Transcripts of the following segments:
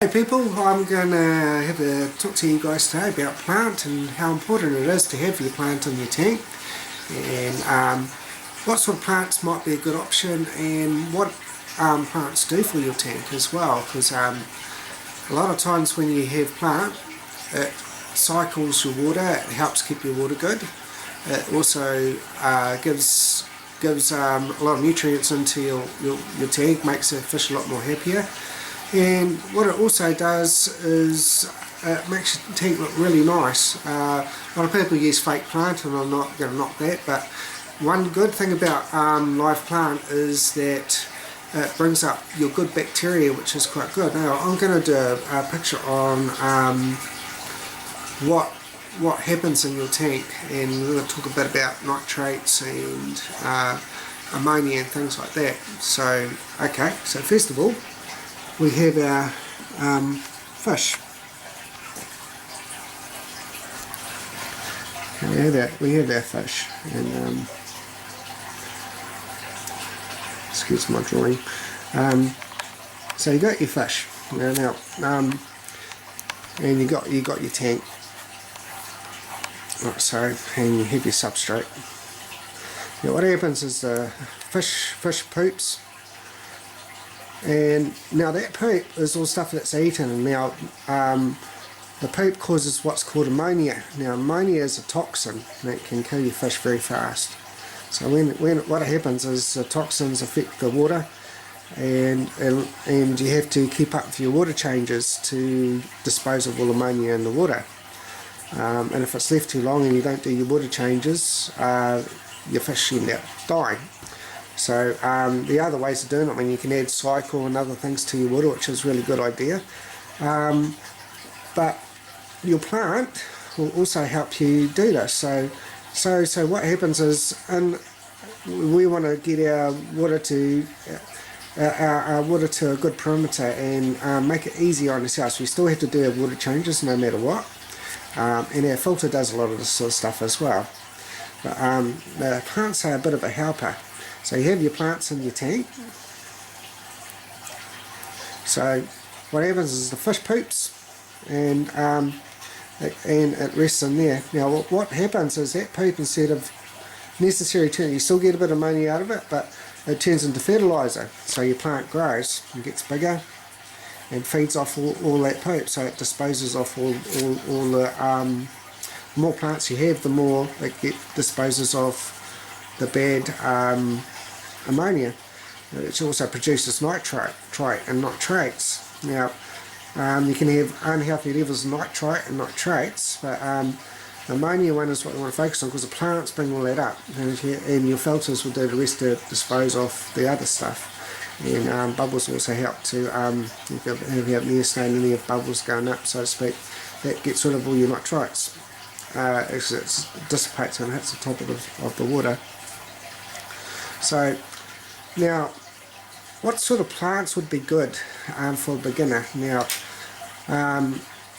Hey people, I'm going to have a talk to you guys today about plant and how important it is to have your plant in your tank, and what sort of plants might be a good option, and what plants do for your tank as well, because a lot of times when you have plant, it cycles your water, it helps keep your water good. It also gives a lot of nutrients into your tank, makes the fish a lot more happier. And what it also does is it makes your tank look really nice. A lot of people use fake plant, and I'm not going to knock that, but one good thing about live plant is that it brings up your good bacteria, which is quite good. Now I'm going to do a picture on what happens in your tank, and we're going to talk a bit about nitrates and ammonia and things like that. So okay, so first of all, we have our fish. We have our fish, and excuse my drawing. So you got your fish now, and you got your tank. Right, so and you have your substrate. Now what happens is the fish poops. And now that poop is all stuff that's eaten, and now the poop causes what's called ammonia. Now ammonia is a toxin that can kill your fish very fast. So when what happens is the toxins affect the water, and you have to keep up with your water changes to dispose of all ammonia in the water. And if it's left too long and you don't do your water changes, your fish end up dying. So the other ways of doing it, I mean, you can add cycle and other things to your water, which is a really good idea. But your plant will also help you do this. So what happens is, we want to get our water to a good perimeter and make it easier on ourselves. We still have to do our water changes no matter what, and our filter does a lot of this sort of stuff as well. But the plants are a bit of a helper. So you have your plants in your tank. So what happens is the fish poops, and it rests in there. Now what happens is that poop, instead of necessary turn, you still get a bit of ammonia out of it, but it turns into fertilizer. So your plant grows and gets bigger and feeds off all that poop. So it disposes off all the more plants you have, the more it disposes of the bad ammonia. It also produces nitrate and nitrates. Now you can have unhealthy levels of nitrate and nitrates, but the ammonia one is what we want to focus on, because the plants bring all that up, and your filters will do the rest to dispose of the other stuff. And bubbles also help to, if you have neostrate and any of bubbles going up, so to speak, that gets rid of all your nitrates. It dissipates and hits the top of the water. So now, what sort of plants would be good for a beginner? Now,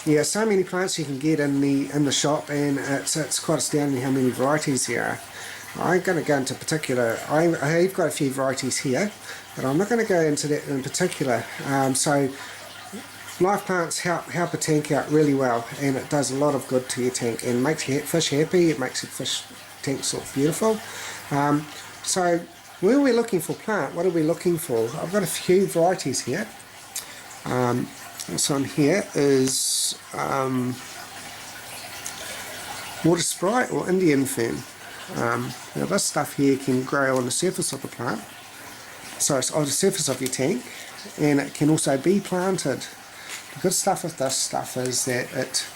yeah, so many plants you can get in the shop, and it's quite astounding how many varieties there are. I'm going to go into particular. I've got a few varieties here, but I'm not going to go into that in particular. So live plants help a tank out really well, and it does a lot of good to your tank, and makes your fish happy. It makes your fish tanks look beautiful. So when we're looking for plant, what are we looking for? I've got a few varieties here. This one here is water sprite or Indian fern. Now this stuff here can grow on the surface of the plant, so it's on the surface of your tank, and it can also be planted. The good stuff with this stuff is that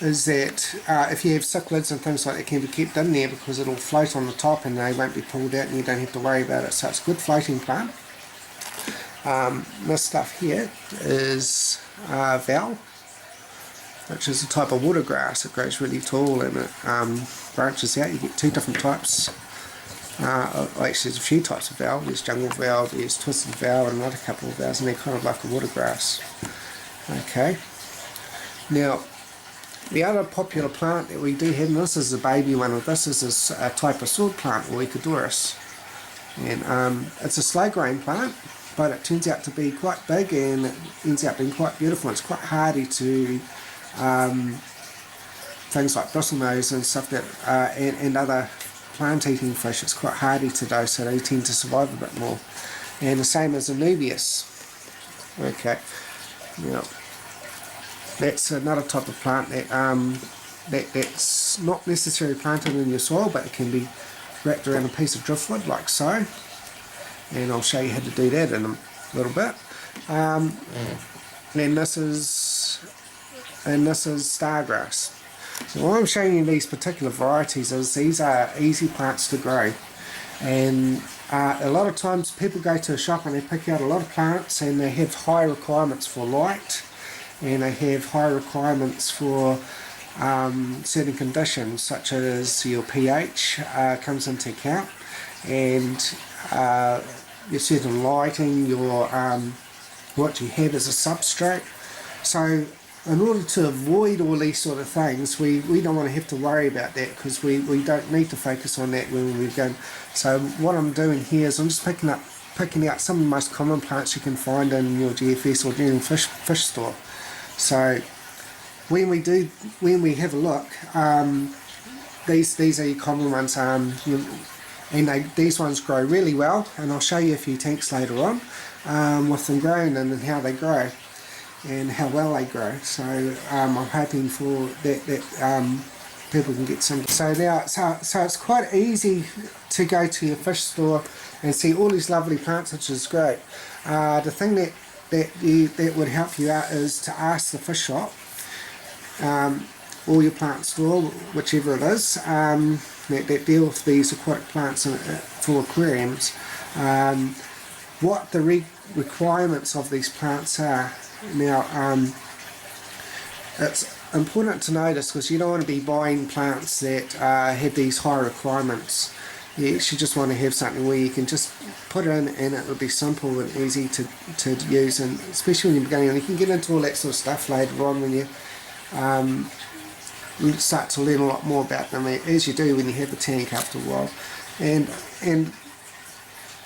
if you have cichlids and things like that, it can be kept in there, because it'll float on the top and they won't be pulled out, and you don't have to worry about it. So it's a good floating plant. This stuff here is Val, which is a type of water grass. It grows really tall and it branches out. You get two different types. Actually, there's a few types of Val. There's jungle Val, there's twisted Val, and another couple of Vals, and they're kind of like a water grass. Okay. Now, the other popular plant that we do have, and this is a baby one of this, is a type of sword plant, or Echidorus. And it's a slow growing plant. but it turns out to be quite big and it ends up being quite beautiful. It's quite hardy to things like bristlenose and stuff that and other plant-eating fish. It's quite hardy to those, so they tend to survive a bit more. And the same as Anubias. Okay, now that's another type of plant that that's not necessarily planted in your soil, but it can be wrapped around a piece of driftwood like so. And I'll show you how to do that in a little bit. And this is stargrass. So why I'm showing you these particular varieties is these are easy plants to grow, and a lot of times people go to a shop and they pick out a lot of plants and they have high requirements for light, and they have high requirements for certain conditions such as your pH comes into account, and your certain lighting, your what you have as a substrate. So in order to avoid all these sort of things, we don't want to have to worry about that, because we don't need to focus on that when we're going. So what I'm doing here is I'm just picking out some of the most common plants you can find in your GFS or New fish store. So when we have a look, these are your common ones, and these ones grow really well, and I'll show you a few tanks later on with them growing and how they grow and how well they grow. So I'm hoping for that people can get some. So now, so it's quite easy to go to your fish store and see all these lovely plants, which is great. The thing that would help you out is to ask the fish shop, or your plant store, whichever it is, that deal with these aquatic plants for aquariums, what the requirements of these plants are. Now, it's important to notice, because you don't want to be buying plants that have these high requirements. You actually just want to have something where you can just put in and it will be simple and easy to use, and especially when you're beginning. And you can get into all that sort of stuff later on when you start to learn a lot more about them, as you do when you have a tank after a while. And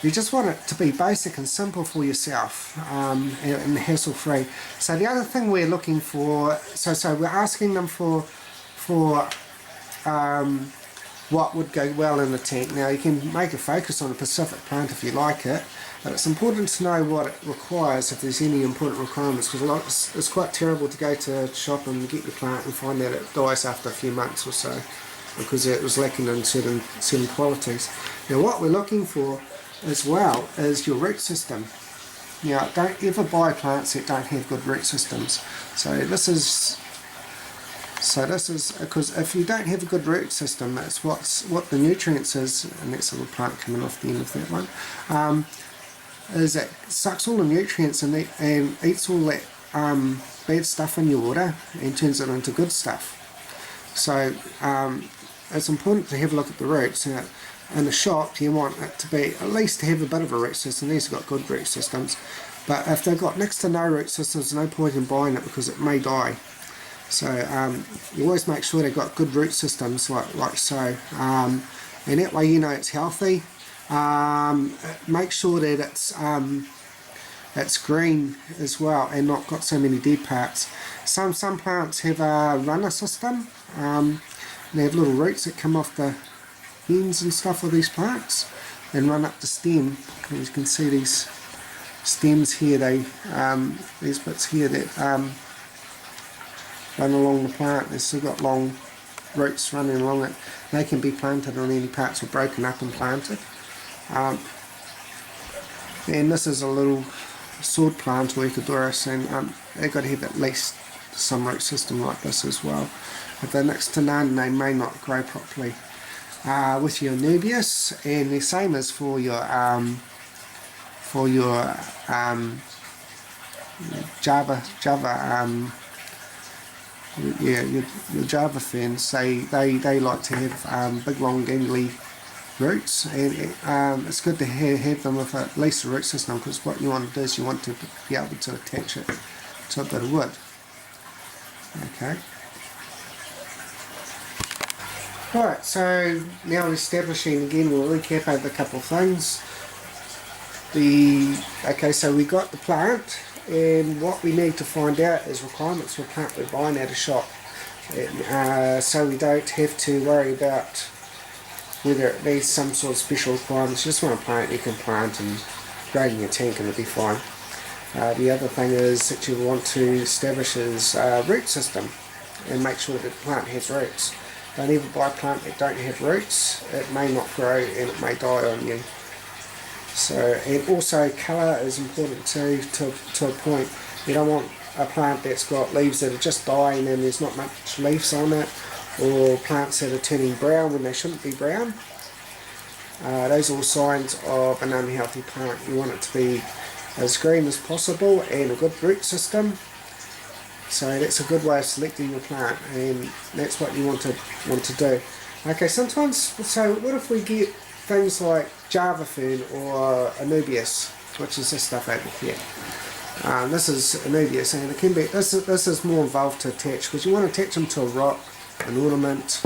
you just want it to be basic and simple for yourself, and hassle-free. So the other thing we're looking for, so we're asking them for what would go well in the tank. Now you can make a focus on a specific plant if you like it, but it's important to know what it requires, if there's any important requirements, because it's quite terrible to go to a shop and get your plant and find that it dies after a few months or so because it was lacking in certain qualities. Now what we're looking for as well is your root system. Now don't ever buy plants that don't have good root systems. So this is because if you don't have a good root system, that's what the nutrients is, and that's a little plant coming off the end of that one, is it sucks all the nutrients and eats all that bad stuff in your water and turns it into good stuff. So it's important to have a look at the roots. Now, in the shop you want it to be, at least to have a bit of a root system. These have got good root systems, but if they've got next to no root systems, there's no point in buying it because it may die. So you always make sure they've got good root systems like so, and that way you know it's healthy. Make sure that it's green as well and not got so many dead parts. Some plants have a runner system, and they have little roots that come off the ends and stuff of these plants and run up the stem. And you can see these stems here, these bits here that run along the plant. They've still got long roots running along it. They can be planted on any parts or broken up and planted. And this is a little sword plant, Orchidorus, and they've got to have at least some root system like this as well. If they're next to none, they may not grow properly. With your Anubias, and the same as for your Java your Java ferns, they like to have big long gangly roots, and it's good to have them with at least a root system, because what you want to do is you want to be able to attach it to a bit of wood. Okay. Alright, so now we're establishing again, we'll recap over a couple of things. Okay, so we got the plant, and what we need to find out is requirements for a plant we're buying at a shop. So we don't have to worry about whether it needs some sort of special requirements. You just want a plant you can plant and grow in your tank and it'll be fine. The other thing is that you want to establish is a root system and make sure that the plant has roots. Don't ever buy a plant that don't have roots. It may not grow and it may die on you. So, and also colour is important too, to a point. You don't want a plant that's got leaves that are just dying and there's not much leaves on it, or plants that are turning brown when they shouldn't be brown. Those are all signs of an unhealthy plant. You want it to be as green as possible and a good root system. So that's a good way of selecting your plant, and that's what you want to do. Okay, sometimes, so what if we get things like Java fern or Anubias, which is this stuff over here. This is Anubias, and it can be, this is more involved to attach, because you want to attach them to a rock, an ornament,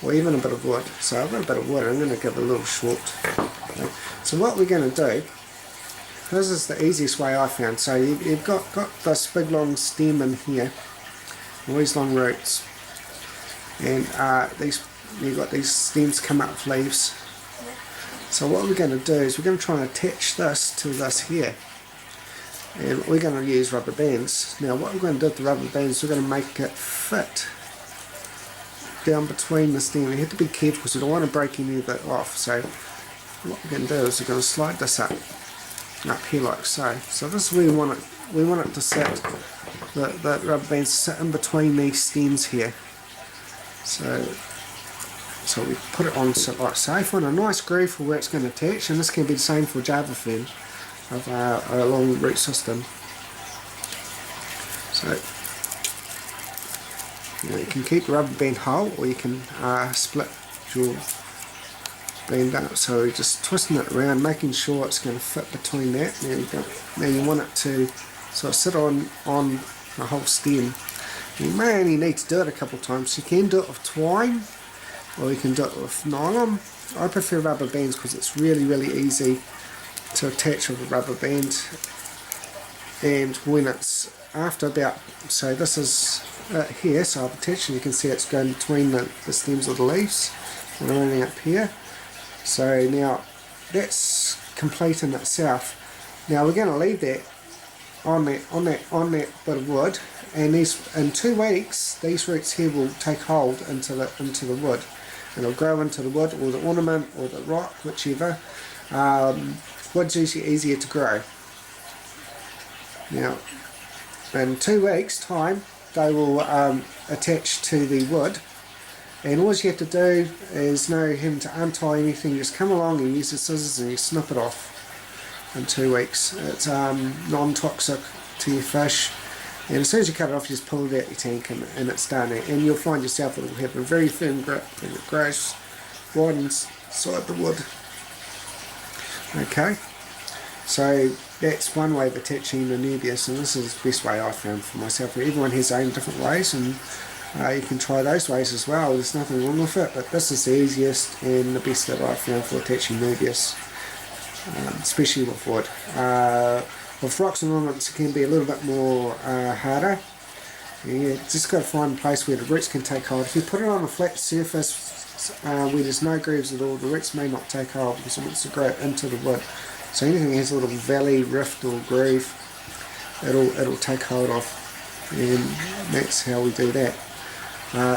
or even a bit of wood. So I've got a bit of wood, I'm going to give it a little short. Okay. So what we're going to do, this is the easiest way I found. So you've got this big long stem in here, all these long roots, and you've got these stems come up with leaves. So what we're going to do is we're going to try and attach this to this here, and we're going to use rubber bands. Now what we're going to do with the rubber bands, we're going to make it fit down between the stem. You have to be careful because you don't want to break any of it off. So what we're going to do is we're going to slide this up here like so. So this is where we want it. We want it to sit. The rubber bands sit in between these stems here. So we put it on like so. Find a nice groove for where it's going to attach, and this can be the same for Java fern of a long root system. So you can keep the rubber band whole, or you can split your band up. So we're just twisting it around, making sure it's going to fit between that. There you go. Now you want it to sort of sit on the whole stem. You may only need to do it a couple of times. You can do it with twine, or you can do it with nylon. I prefer rubber bands because it's really easy to attach with a rubber band. And when it's after about, so this is it here, so I've attached, and you can see it's going between the stems of the leaves and running up here. So now that's complete in itself. Now we're going to leave that on that bit of wood, and in 2 weeks these roots here will take hold into the wood, and it'll grow into the wood or the ornament or the rock, whichever. Wood's usually easier to grow. Now in 2 weeks time they will attach to the wood, and all you have to do is know him to untie anything. Just come along and use the scissors and you snip it off in 2 weeks. It's non-toxic to your fish, and as soon as you cut it off, you just pull it out your tank and it's done. And you'll find yourself it will have a very firm grip and it grows right inside the wood. Okay, so that's one way of attaching the Anubias, and this is the best way I found for myself. Everyone has their own different ways, and you can try those ways as well. There's nothing wrong with it, but this is the easiest and the best that I've found for attaching Anubias, especially with wood. With rocks and ornaments it can be a little bit more harder. You just got to find a place where the roots can take hold. If you put it on a flat surface where there's no grooves at all, the roots may not take hold because it wants to grow into the wood. So anything that has a little valley, rift or groove, it'll take hold of, and that's how we do that.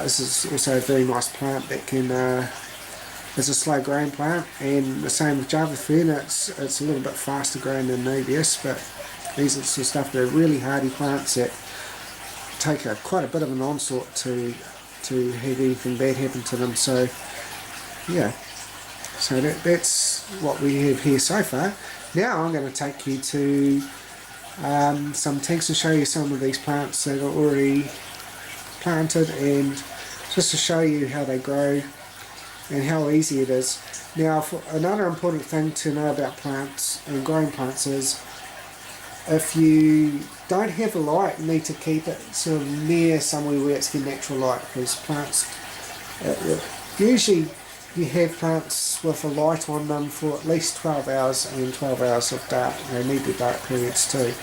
This is also a very nice plant that can, it's a slow growing plant, and the same with Java fern. It's a little bit faster growing than Anubias, but these are the sort of stuff that are really hardy plants that take quite a bit of an onslaught to have anything bad happen to them. So yeah, so that's what we have here so far. Now I'm going to take you to some tanks and show you some of these plants that are already planted, and just to show you how they grow and how easy it is. Now another important thing to know about plants and growing plants is, if you don't have a light, you need to keep it sort of near somewhere where it's getting natural light, because plants usually you have plants with a light on them for at least 12 hours and 12 hours of dark. They need the dark periods too,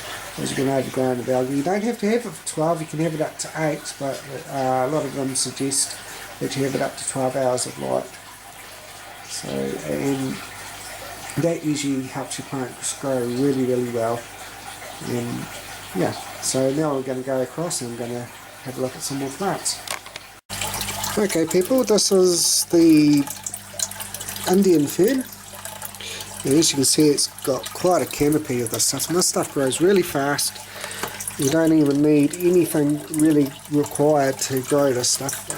as you can overgrow in the algae. You don't have to have it for 12, you can have it up to 8, but a lot of them suggest that you have it up to 12 hours of light. So, and that usually helps your plants grow really, really well. And yeah, so now we're going to go across and I'm going to have a look at some more plants. Okay people, this is the Indian fern. And as you can see, it's got quite a canopy of this stuff, and this stuff grows really fast. You don't even need anything really required to grow this stuff.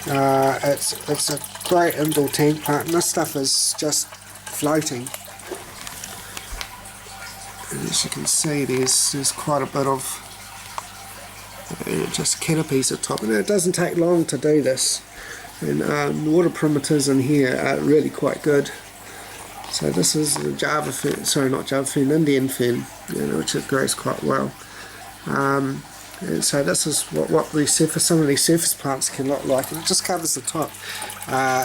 It's a great indoor tank plant, and this stuff is just floating. And as you can see, there's quite a bit of just canopies at the top, and it doesn't take long to do this. And water perimeters in here are really quite good. So this is the Java fern, sorry not Java fern, Indian fern, which it grows quite well. And so this is what the surface, some of these surface plants can look like, and it just covers the top.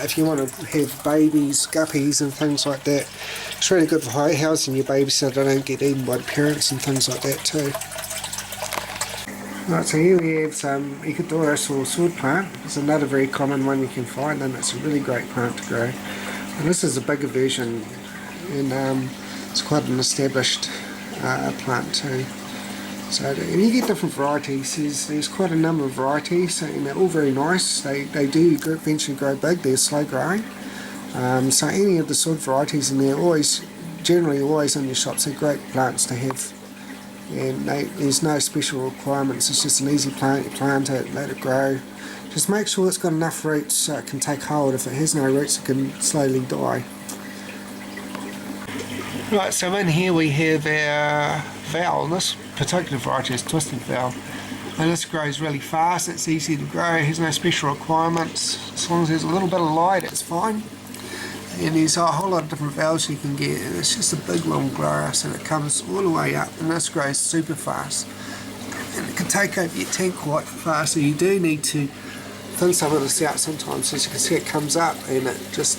If you want to have babies, guppies and things like that, it's really good for housing your babies so they don't get eaten by the parents and things like that too. Right, so here we have some Ecuadorus or sword plant. It's another very common one you can find, and it's a really great plant to grow. And this is a bigger version, and it's quite an established plant too. So, and you get different varieties. There's quite a number of varieties, and they're all very nice. They do eventually grow big. They're slow growing. So any of the sword varieties in there, generally always in your shops, are great plants to have. And there's no special requirements, it's just an easy plant. You plant it, let it grow. Just make sure it's got enough roots so it can take hold. If it has no roots, it can slowly die. Right, so in here we have our Val, and this particular variety is Twisted Val. And this grows really fast, it's easy to grow, it has no special requirements. As long as there's a little bit of light, it's fine. And there's a whole lot of different valves you can get, and it's just a big long grass, and it comes all the way up, and this grows super fast. And it can take over your tank quite fast, so you do need to thin some of this out sometimes. As you can see, it comes up and it just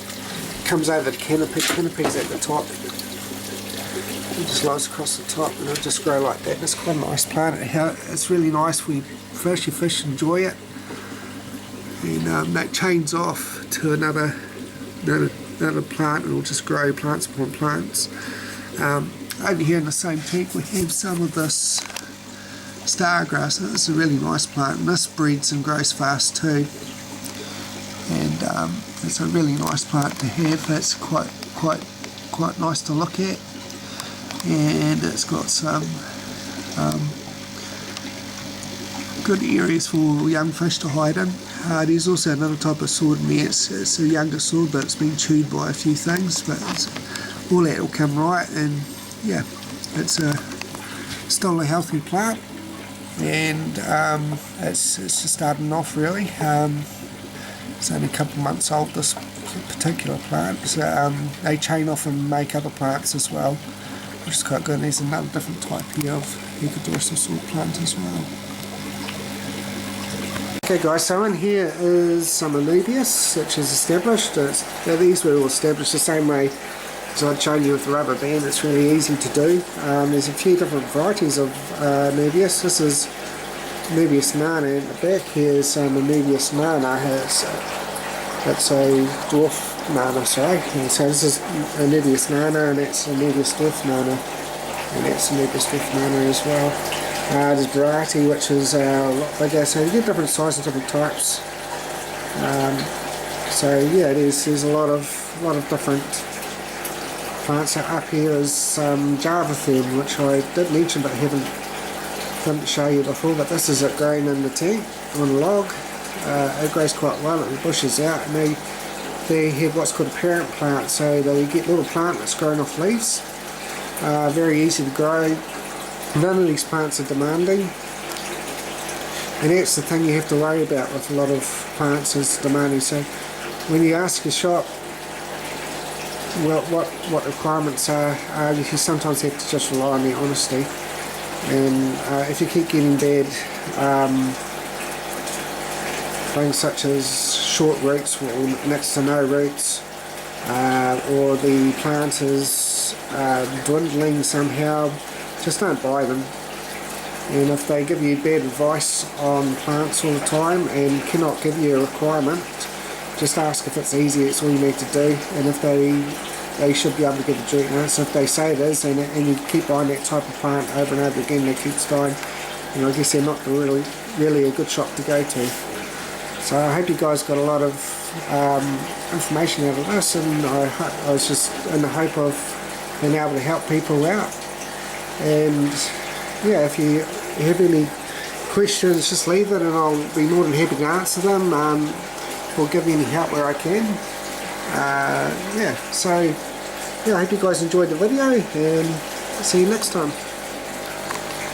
comes over the canopies at the top. It just lies across the top and it'll just grow like that. And it's quite a nice plant. It's really nice for your fish enjoy it. And that chains off to another plant, and it'll just grow plants upon plants. Over here in the same tank we have some of this stargrass. This is a really nice plant, and this breeds and grows fast too. And it's a really nice plant to have. It's quite nice to look at, and it's got some good areas for young fish to hide in. There's also another type of sword in there. It's a younger sword, but it's been chewed by a few things, but all that will come right. And yeah, it's still a healthy plant, and it's just starting off really. It's only a couple of months old, this particular plant. So they chain off and make other plants as well, which is quite good. And there's another different type here of Ecuadorus sword plant as well. Okay guys, so in here is some Anubias, which is established. These were all established the same way as I'd shown you with the rubber band. It's really easy to do. There's a few different varieties of Anubias. This is Anubias nana. In the back here is Anubias nana. It's a dwarf nana, sorry. And so this is Anubias nana, and that's Anubias dwarf nana, and that's Anubias dwarf nana as well. There's variety, which is a lot bigger, so you get different sizes, different types. So yeah, there's a lot of different plants. Up here is Java fern, which I did mention but couldn't show you before. But this is it growing in the tank on a log. It grows quite well. It bushes out, and they have what's called a parent plant. So they get little plant that's growing off leaves. Very easy to grow. None of these plants are demanding, and that's the thing you have to worry about with a lot of plants, is demanding. So when you ask your shop what requirements are, you sometimes have to just rely on their honesty. And if you keep getting bad things such as short roots or next to no roots, or the plant is dwindling somehow, just don't buy them. And if they give you bad advice on plants all the time and cannot give you a requirement, just ask if it's easy, it's all you need to do, and if they should be able to give a direct answer. If they say it is, and you keep buying that type of plant over and over again, they keep dying, and I guess they're not really a good shop to go to. So I hope you guys got a lot of information out of this, and I was just in the hope of being able to help people out. And yeah, if you have any questions, just leave it and I'll be more than happy to answer them, or give you any help where I can. Yeah, so yeah, I hope you guys enjoyed the video, and see you next time.